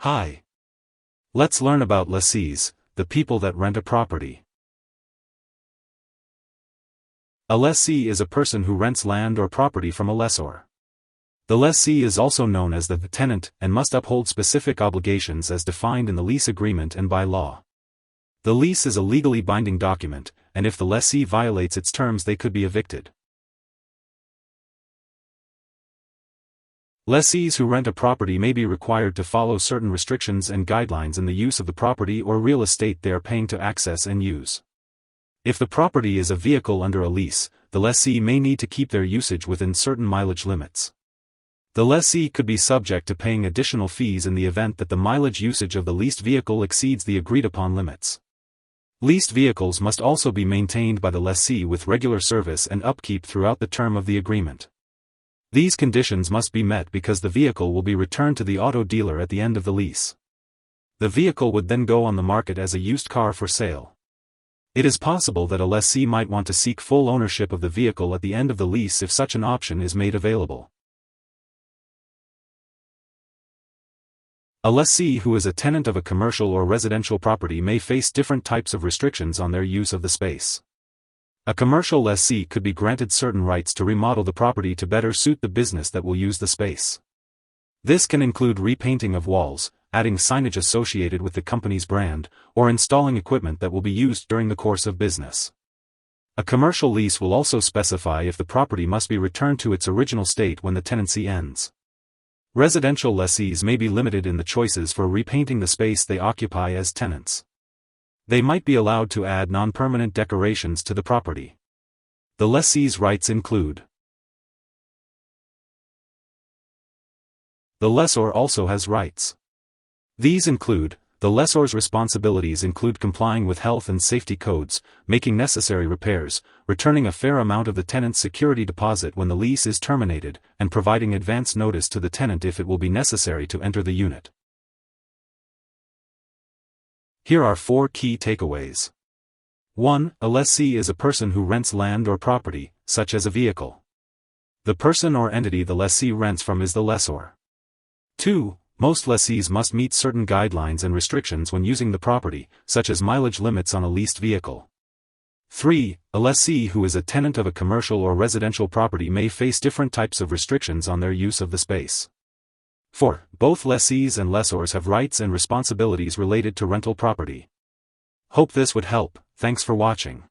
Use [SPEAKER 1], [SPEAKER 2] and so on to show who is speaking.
[SPEAKER 1] Hi. Let's learn about lessees, the people that rent a property. A lessee is a person who rents land or property from a lessor. The lessee is also known as the tenant and must uphold specific obligations as defined in the lease agreement and by law. The lease is a legally binding document, and if the lessee violates its terms they could be evicted. Lessees who rent a property may be required to follow certain restrictions and guidelines in the use of the property or real estate they are paying to access and use. If the property is a vehicle under a lease, the lessee may need to keep their usage within certain mileage limits. The lessee could be subject to paying additional fees in the event that the mileage usage of the leased vehicle exceeds the agreed-upon limits. Leased vehicles must also be maintained by the lessee with regular service and upkeep throughout the term of the agreement. These conditions must be met because the vehicle will be returned to the auto dealer at the end of the lease. The vehicle would then go on the market as a used car for sale. It is possible that a lessee might want to seek full ownership of the vehicle at the end of the lease if such an option is made available. A lessee who is a tenant of a commercial or residential property may face different types of restrictions on their use of the space. A commercial lessee could be granted certain rights to remodel the property to better suit the business that will use the space. This can include repainting of walls, adding signage associated with the company's brand, or installing equipment that will be used during the course of business. A commercial lease will also specify if the property must be returned to its original state when the tenancy ends. Residential lessees may be limited in the choices for repainting the space they occupy as tenants. They might be allowed to add non-permanent decorations to the property. The lessee's rights include: the lessor also has rights. These include: the lessor's responsibilities include complying with health and safety codes, making necessary repairs, returning a fair amount of the tenant's security deposit when the lease is terminated, and providing advance notice to the tenant if it will be necessary to enter the unit. Here are 4 key takeaways. 1. A lessee is a person who rents land or property, such as a vehicle. The person or entity the lessee rents from is the lessor. 2. Most lessees must meet certain guidelines and restrictions when using the property, such as mileage limits on a leased vehicle. 3. A lessee who is a tenant of a commercial or residential property may face different types of restrictions on their use of the space. 4. Both lessees and lessors have rights and responsibilities related to rental property. Hope this would help. Thanks for watching.